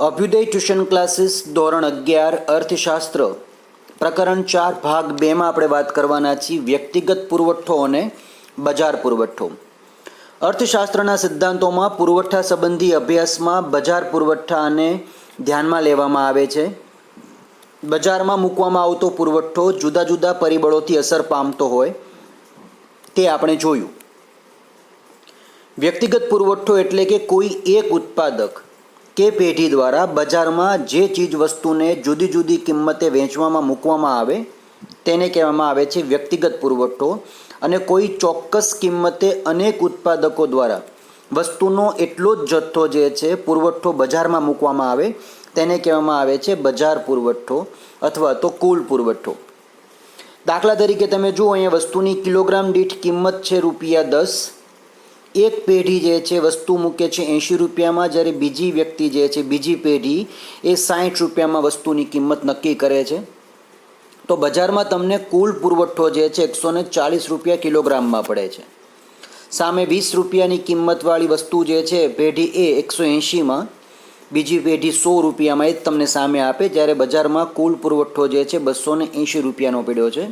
Abhyuday tuition classes ધોરણ 11 અર્થશાસ્ત્ર પ્રકરણ 4 ભાગ 2માં આપણે વાત કરવાના છીએ વ્યક્તિગત પુરવઠો અને બજાર પુરવઠો. અર્થશાસ્ત્રના સિદ્ધાંતોમાં પુરવઠા સંબંધી અભ્યાસમાં બજાર પુરવઠાને ધ્યાનમાં લેવામાં આવે છે. બજારમાં મૂકવામાં આવતો પુરવઠો જુદા જુદા પરિબળોથી અસર પામતો હોય તે આપણે જોયું. વ્યક્તિગત પુરવઠો એટલે કે કોઈ એક ઉત્પાદક કે પેઢી દ્વારા બજારમાં જે ચીજ વસ્તુને જુદી જુદી કિંમતે વેચવામાં મૂકવામાં આવે તેને કહેવામાં આવે છે વ્યક્તિગત પુરવઠો. અને કોઈ ચોક્કસ કિંમતે અનેક ઉત્પાદકો દ્વારા વસ્તુનો એટલો જ જથ્થો જે છે પુરવઠો બજારમાં મૂકવામાં આવે તેને કહેવામાં આવે છે બજાર પુરવઠો અથવા તો કુલ પુરવઠો. દાખલા તરીકે તમે જુઓ, અહીંયા વસ્તુની કિલોગ્રામ દીઠ કિંમત છે ₹10. એક પેઢી જે છે વસ્તુ મૂકે છે 80 રૂપિયામાં, જ્યારે બીજી વ્યક્તિ જે છે બીજી પેઢી એ 60 રૂપિયામાં વસ્તુની કિંમત નક્કી કરે છે. તો બજારમાં તમને કુલ પુરવઠો જે છે 140 રૂપિયા કિલોગ્રામમાં પડે છે. સામે 20 રૂપિયાની કિંમતવાળી વસ્તુ જે છે પેઢી એ 180માં, બીજી પેઢી 100 રૂપિયામાં એ જ તમને સામે આપે, જ્યારે બજારમાં કુલ પુરવઠો જે છે 280 રૂપિયાનો પડ્યો છે.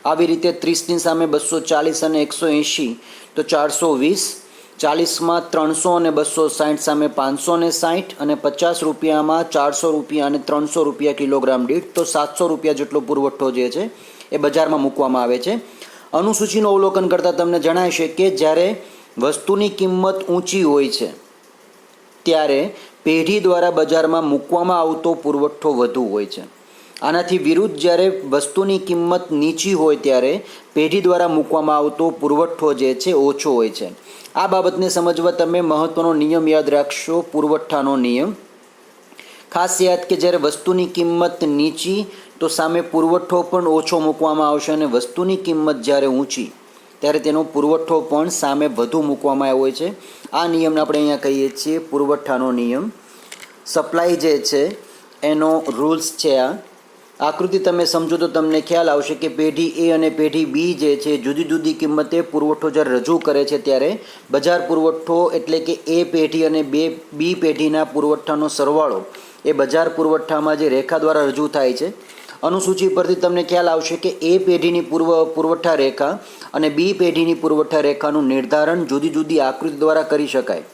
આવી રીતે 30ની સામે 240 અને 180 તો 420, 40માં 300 અને 260 સામે 560 અને 50 રૂપિયામાં 400 રૂપિયા અને 300 રૂપિયા કિલોગ્રામ દીઠ, તો 700 રૂપિયા જેટલો પુરવઠો જે છે એ બજારમાં મૂકવામાં આવે છે. અનુસૂચિનું અવલોકન કરતાં તમને જણાશે કે જ્યારે વસ્તુની કિંમત ઊંચી હોય છે ત્યારે પેઢી દ્વારા બજારમાં મૂકવામાં આવતો પુરવઠો વધુ હોય છે. આનાથી વિરુદ્ધ જ્યારે વસ્તુની કિંમત નીચી હોય ત્યારે પેઢી દ્વારા મૂકવામાં આવતો પુરવઠો જે છે ઓછો હોય છે. આ બાબતને સમજવા તમે મહત્ત્વનો નિયમ યાદ રાખશો, પુરવઠાનો નિયમ. ખાસ યાદ કે જ્યારે વસ્તુની કિંમત નીચી તો સામે પુરવઠો પણ ઓછો મૂકવામાં આવશે, અને વસ્તુની કિંમત જ્યારે ઊંચી ત્યારે તેનો પુરવઠો પણ સામે વધુ મૂકવામાં આવ્યો હોય છે. આ નિયમને આપણે અહીંયા કહીએ છીએ પુરવઠાનો નિયમ. સપ્લાય જે છે એનો રૂલ્સ છે આ. આકૃતિ તમે સમજો તો તમને ખ્યાલ આવશે કે પેઢી એ અને પેઢી બી જે છે જુદી જુદી કિંમતે પુરવઠો જ્યારે રજૂ કરે છે ત્યારે બજાર પુરવઠો એટલે કે એ પેઢી અને બી પેઢીના પુરવઠાનો સરવાળો એ બજાર પુરવઠામાં જે રેખા દ્વારા રજૂ થાય છે. અનુસૂચિ પરથી તમને ખ્યાલ આવશે કે એ પેઢીની પુરવઠા રેખા અને બી પેઢીની પુરવઠા રેખાનું નિર્ધારણ જુદી જુદી આકૃતિ દ્વારા કરી શકાય.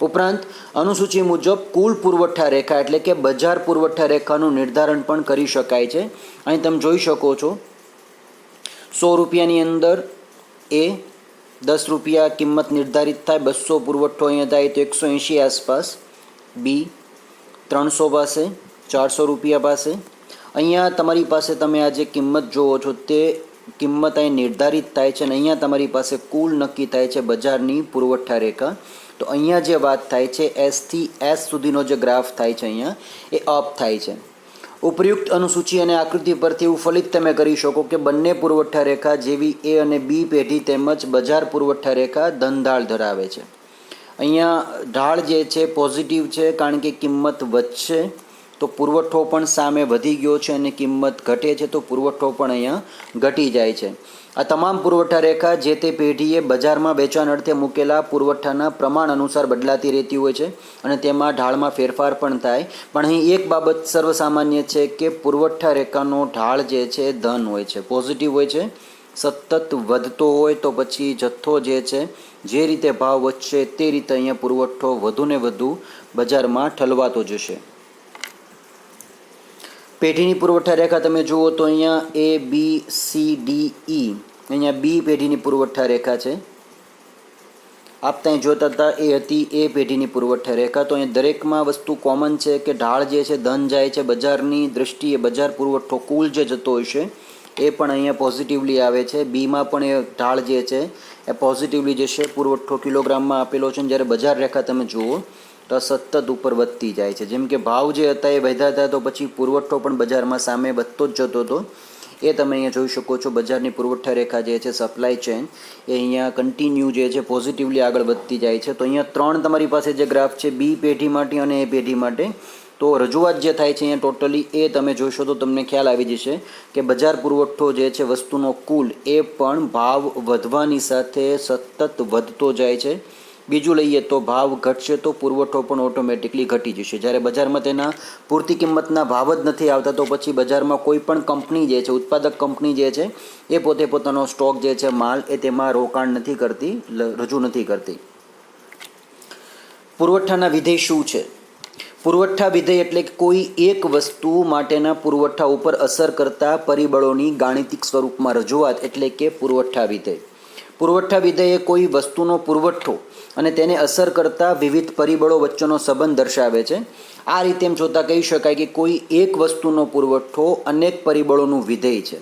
ઉપરાંત અનુસૂચિ મુજબ કુલ પુરવઠા રેખા એટલે કે બજાર પુરવઠા રેખાનું નિર્ધારણ પણ કરી શકાય છે. અહીં તમે જોઈ શકો છો 100 રૂપિયાની અંદર એ 10 રૂપિયા કિંમત નિર્ધારિત થાય, 200 પુરવઠો અહીંયા થાય તો 180 આસપાસ, બી 300 પાસે, 400 રૂપિયા પાસે. અહીંયા તમારી પાસે તમે આ જે કિંમત જોવો છો તે કિંમત અહીં નિર્ધારિત થાય છે, અને અહીંયા તમારી પાસે કુલ નક્કી થાય છે બજારની પુરવઠા રેખા. તો અહીંયા જે વાત થાય છે એસથી એસ સુધીનો જે ગ્રાફ થાય છે અહીંયા એ અપ થાય છે. ઉપયુક્ત અનુસૂચિ અને આકૃતિ પરથી એવું ફલિત તમે કરી શકો કે બંને પુરવઠા રેખા જેવી એ અને બી પેઢી તેમજ બજાર પુરવઠા રેખા ધનઢાળ ધરાવે છે. અહીંયા ઢાળ જે છે પોઝિટિવ છે, કારણ કે કિંમત વધશે તો પુરવઠો પણ સામે વધી ગયો છે, અને કિંમત ઘટે છે તો પુરવઠો પણ અહીંયા ઘટી જાય છે. આ તમામ પુરવઠા રેખા જે તે પેઢીએ બજારમાં વેચાણ અર્થે મૂકેલા પુરવઠાના પ્રમાણ અનુસાર બદલાતી રહેતી હોય છે, અને તેમાં ઢાળમાં ફેરફાર પણ થાય. પણ અહીં એક બાબત સર્વસામાન્ય છે કે પુરવઠા રેખાનો ઢાળ જે છે ધન હોય છે, પોઝિટિવ હોય છે. સતત વધતો હોય તો પછી જથ્થો જે છે જે રીતે ભાવ વધશે તે રીતે અહીંયા પુરવઠો વધુને વધુ બજારમાં ઠલવાતો જશે. પેઢીની પુરવઠા રેખા તમે જુઓ તો અહીંયા એ બી સી ડી ઈ, અહીંયા બી પેઢીની પુરવઠા રેખા છે. આપતા જોતા હતા એ હતી એ પેઢીની પુરવઠા રેખા. તો અહીંયા દરેકમાં વસ્તુ કોમન છે કે ઢાળ જે છે ધન જાય છે. બજારની દૃષ્ટિએ બજાર પુરવઠો કુલ જે જતો હશે એ પણ અહીંયા પોઝિટિવલી આવે છે. બીમાં પણ એ ઢાળ જે છે એ પોઝિટિવલી જશે. પુરવઠો કિલોગ્રામમાં આપેલો છે, જ્યારે બજાર રેખા તમે જુઓ તો સતત ઉપર વધતી જાય છે. જેમ કે ભાવ જે હતા એ વધ્યા હતા તો પછી પુરવઠો પણ બજારમાં સામે વધતો જ જતો હતો. એ તમે અહીંયા જોઈ શકો છો. બજારની પુરવઠા રેખા જે છે સપ્લાય ચેન એ અહીંયા કન્ટિન્યુ જે છે પોઝિટિવલી આગળ વધતી જાય છે. તો અહીંયા 3 તમારી પાસે જે ગ્રાફ છે બી પેઢી માટે અને એ પેઢી માટે, તો રજૂઆત જે થાય છે અહીંયા ટોટલી એ તમે જોશો તો તમને ખ્યાલ આવી જશે કે બજાર પુરવઠો જે છે વસ્તુનો કુલ એ પણ ભાવ વધવાની સાથે સતત વધતો જાય છે. બીજું લઈએ તો ભાવ ઘટશે તો પુરવઠો પણ ઓટોમેટિકલી ઘટી જશે. જ્યારે બજારમાં તેના પૂરતી કિંમતના ભાવ જ નથી આવતા તો પછી બજારમાં કોઈ પણ કંપની જે છે, ઉત્પાદક કંપની જે છે, એ પોતે પોતાનો સ્ટોક જે છે, માલ એ તેમાં રોકાણ નથી કરતી, રજૂ નથી કરતી. પુરવઠાના વિધેય શું છે? પુરવઠા વિધેય એટલે કોઈ એક વસ્તુ માટેના પુરવઠા ઉપર અસર કરતા પરિબળોની ગાણિતિક સ્વરૂપમાં રજૂઆત એટલે કે પુરવઠા વિધેય. પુરવઠા વિધેય એ કોઈ વસ્તુનો પુરવઠો અને તેને અસર કરતા વિવિધ પરિબળો વચ્ચેનો સંબંધ દર્શાવે છે. આ રીતે એમ જોતાં કહી શકાય કે કોઈ એક વસ્તુનો પુરવઠો અનેક પરિબળોનું વિધેય છે.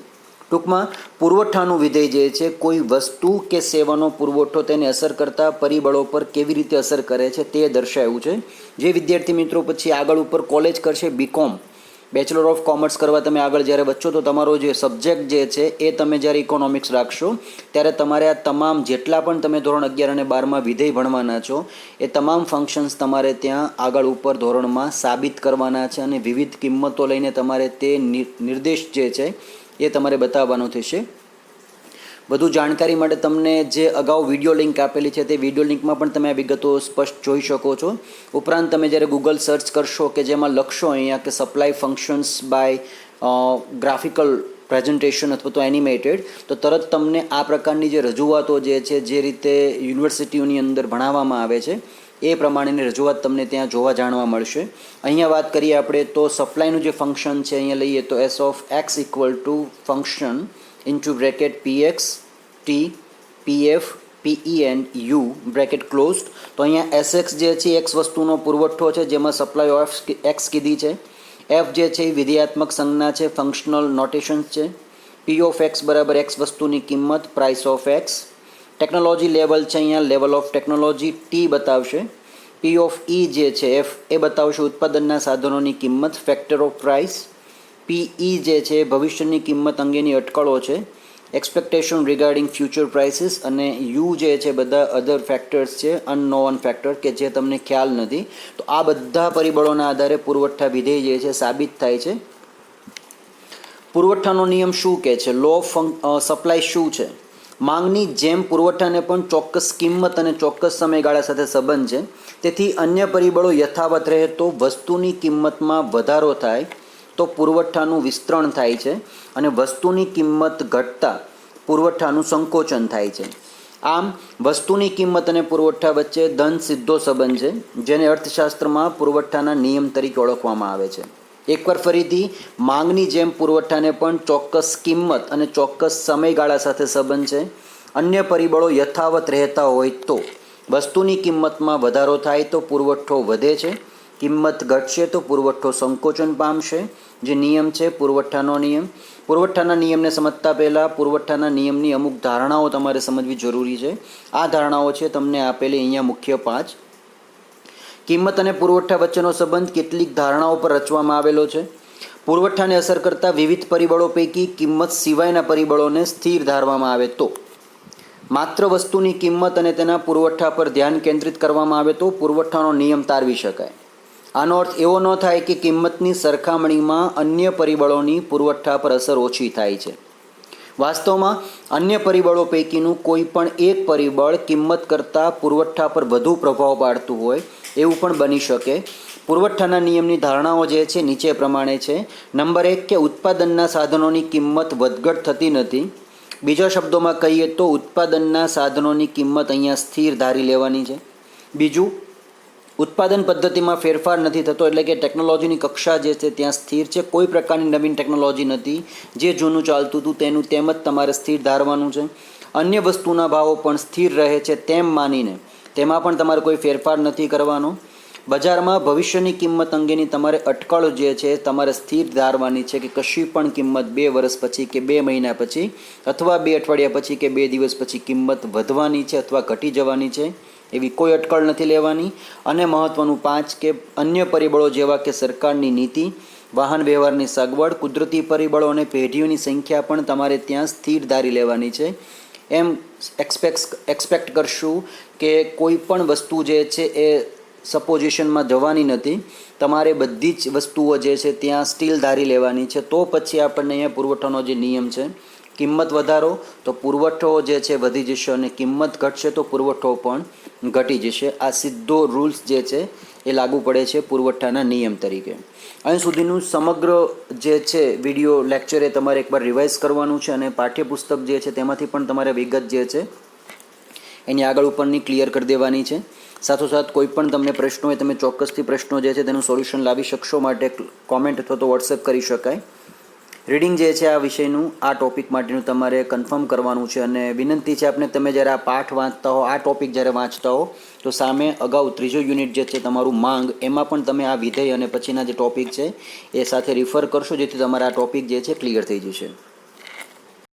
ટૂંકમાં પુરવઠાનું વિધેય જે છે કોઈ વસ્તુ કે સેવાનો પુરવઠો તેને અસર કરતા પરિબળો પર કેવી રીતે અસર કરે છે તે દર્શાવ્યું છે. જે વિદ્યાર્થી મિત્રો પછી આગળ ઉપર કોલેજ કરશે, બીકોમ, બેચલર ઓફ કોમર્સ કરવા તમે આગળ જ્યારે વધશો તો તમારો જે સબ્જેક્ટ જે છે એ તમે જ્યારે ઇકોનોમિક્સ રાખશો ત્યારે તમારે આ તમામ જેટલા પણ તમે ધોરણ 11 અને 12માં વિધેય ભણવાના છો એ તમામ ફંક્શન્સ તમારે ત્યાં આગળ ઉપર ધોરણમાં સાબિત કરવાના છે અને વિવિધ કિંમતો લઈને તમારે તે નિર્દેશ જે છે એ તમારે બતાવવાનો થશે. વધુ જાણકારી માટે તમને જે અગાઉ વિડીયો લિંક આપેલી છે તે વિડીયો લિંકમાં પણ તમે આ વિગતો સ્પષ્ટ જોઈ શકો છો. ઉપરાંત તમે જ્યારે ગૂગલ સર્ચ કરશો કે જેમાં લખશો અહીંયા કે supply functions by graphical presentation અથવા તો એનિમેટેડ, તો તરત તમને આ પ્રકારની જે રજૂઆતો જે છે, જે રીતે યુનિવર્સિટીઓની અંદર ભણાવવામાં આવે છે એ પ્રમાણેની રજૂઆત તમને ત્યાં જોવા જાણવા મળશે. અહીંયા વાત કરીએ આપણે તો સપ્લાયનું જે ફંક્શન છે અહીંયા લઈએ તો S of x equal to function into bracket PX T PF PE and you bracket closed. તો અહીંયા એસએક્સ જે છે એક્સ વસ્તુનો પુરવઠો છે જેમાં સપ્લાય ઓફ એક્સ કીધી છે. એફ જે છે એ વિધેયાત્મક સંજ્ઞા છે, ફંક્શનલ નોટેશન્સ છે. પી ઓફ એક્સ બરાબર એક્સ વસ્તુની કિંમત, price of x. Technology level છે અહીંયા લેવલ ઓફ ટેકનોલોજી, ટી બતાવશે. પી ઓફ ઈ જે છે એફ એ બતાવશે ઉત્પાદનના સાધનોની કિંમત, ફેક્ટર ઓફ પ્રાઇસ. પીઈ જે છે ભવિષ્યની કિંમત અંગેની અટકળો છે, એક્સપેક્ટેશન રિગાર્ડિંગ ફ્યુચર પ્રાઇસીસ. અને યુ જે છે બધા અધર ફેક્ટર્સ છે, અનનોન ફેક્ટર કે જે તમને ખ્યાલ નથી. તો આ બધા પરિબળોના આધારે પુરવઠા વિધેય જે છે સાબિત થાય છે. પુરવઠાનો નિયમ શું કહે છે? લો ઓફ સપ્લાય શું છે? માંગની જેમ પુરવઠાને પણ ચોક્કસ કિંમત અને ચોક્કસ સમયગાળા સાથે સંબંધ છે. તેથી અન્ય પરિબળો યથાવત રહે તો વસ્તુની કિંમતમાં વધારો થાય તો પુરવઠાનું વિસ્તરણ થાય છે અને વસ્તુની કિંમત ઘટતા પુરવઠાનું સંકોચન થાય છે. આમ વસ્તુની કિંમત અને પુરવઠા વચ્ચે ધન સીધો સંબંધ છે જેને અર્થશાસ્ત્રમાં પુરવઠાના નિયમ તરીકે ઓળખવામાં આવે છે. એકવાર ફરીથી, માંગની જેમ પુરવઠાને પણ ચોક્કસ કિંમત અને ચોક્કસ સમયગાળા સાથે સંબંધ છે. અન્ય પરિબળો યથાવત રહેતા હોય તો વસ્તુની કિંમતમાં વધારો થાય તો પુરવઠો વધે છે, કિંમત ઘટશે તો પુરવઠો સંકોચન પામશે. જે નિયમ છે પુરવઠાનો નિયમ. પુરવઠાના નિયમને સમજતા પહેલાં પુરવઠાના નિયમની અમુક ધારણાઓ તમારે સમજવી જરૂરી છે. આ ધારણાઓ છે તમને આપેલી અહીંયા મુખ્ય 5. કિંમત અને પુરવઠા વચ્ચેનો સંબંધ કેટલીક ધારણાઓ પર રચવામાં આવેલો છે. પુરવઠાને અસર કરતા વિવિધ પરિબળો પૈકી કિંમત સિવાયના પરિબળોને સ્થિર ધારવામાં આવે તો માત્ર વસ્તુની કિંમત અને તેના પુરવઠા પર ધ્યાન કેન્દ્રિત કરવામાં આવે તો પુરવઠાનો નિયમ તારવી શકાય. આનો અર્થ એવો ન થાય કે કિંમતની સરખામણીમાં અન્ય પરિબળોની પુરવઠા પર અસર ઓછી થાય છે. વાસ્તવમાં અન્ય પરિબળો પૈકીનું કોઈ પણ એક પરિબળ કિંમત કરતાં પુરવઠા પર વધુ પ્રભાવ પાડતું હોય એવું પણ બની શકે. પુરવઠાના નિયમની ધારણાઓ જે છે નીચે પ્રમાણે છે. નંબર 1 કે ઉત્પાદનના સાધનોની કિંમત વધઘટ થતી નથી. બીજા શબ્દોમાં કહીએ તો ઉત્પાદનના સાધનોની કિંમત અહીંયા સ્થિર ધારી લેવાની છે. બીજું, ઉત્પાદન પદ્ધતિમાં ફેરફાર નથી થતો, એટલે કે ટેકનોલોજીની કક્ષા જે છે ત્યાં સ્થિર છે. કોઈ પ્રકારની નવીન ટેકનોલોજી નથી. જે જૂનું ચાલતું હતું તેનું તેમ જ તમારે સ્થિર ધારવાનું છે. અન્ય વસ્તુના ભાવો પણ સ્થિર રહે છે તેમ માનીને તેમાં પણ તમારે કોઈ ફેરફાર નથી કરવાનો. બજારમાં ભવિષ્યની કિંમત અંગેની તમારે અટકળ જે છે તમારે સ્થિર ધારવાની છે કે કશી પણ કિંમત 2 વર્ષ પછી કે 2 મહિના પછી અથવા 2 અઠવાડિયા પછી કે 2 દિવસ પછી કિંમત વધવાની છે અથવા ઘટી જવાની છે એવી કોઈ અટકળ નથી લેવાની. અને મહત્ત્વનું 5 કે અન્ય પરિબળો જેવા કે સરકારની નીતિ, વાહન વ્યવહારની સગવડ, કુદરતી પરિબળો અને પેઢીઓની સંખ્યા પણ તમારે ત્યાં સ્થિર ધારી લેવાની છે. એમ એક્સપેક્ટ કરશું કે કોઈ પણ વસ્તુ જે છે એ સપોઝિશનમાં જવાની નથી. તમારે બધી જ વસ્તુઓ જે છે ત્યાં સ્ટીલ ધારી લેવાની છે. તો પછી આપણને અહીંયા પુરવઠાનો જે નિયમ છે કિંમત વધારો તો પુરવઠો જે છે વધી જશે અને કિંમત ઘટશે તો પુરવઠો પણ ઘટી જશે. આ સીધો રૂલ્સ જે છે એ લાગુ પડે છે પુરવઠાના નિયમ તરીકે. અહીં સુધીનું સમગ્ર જે છે વિડીયો લેક્ચર એ તમારે એકવાર રિવાઇઝ કરવાનું છે અને પાઠ્યપુસ્તક જે છે તેમાંથી પણ તમારે વિગત જે છે એની આગળ ઉપરની ક્લિયર કરી દેવાની છે. સાથોસાથ કોઈ પણ તમને પ્રશ્નો હોય તમે ચોક્કસથી પ્રશ્નો જે છે તેનું સોલ્યુશન લાવી શકશો, માટે કોમેન્ટ અથવા તો વોટ્સએપ કરી શકાય. રીડિંગ જે છે આ વિષયનું આ ટૉપિક માટેનું તમારે કન્ફર્મ કરવાનું છે અને વિનંતી છે આપને તમે જ્યારે આ પાઠ વાંચતા હો, આ ટૉપિક જ્યારે વાંચતા હો તો સામે અગાઉ ત્રીજો યુનિટ જે છે તમારું માંગ, એમાં પણ તમે આ વિધેય અને પછીના જે ટૉપિક છે એ સાથે રિફર કરશો, જેથી તમારા આ ટૉપિક જે છે ક્લિયર થઈ જશે.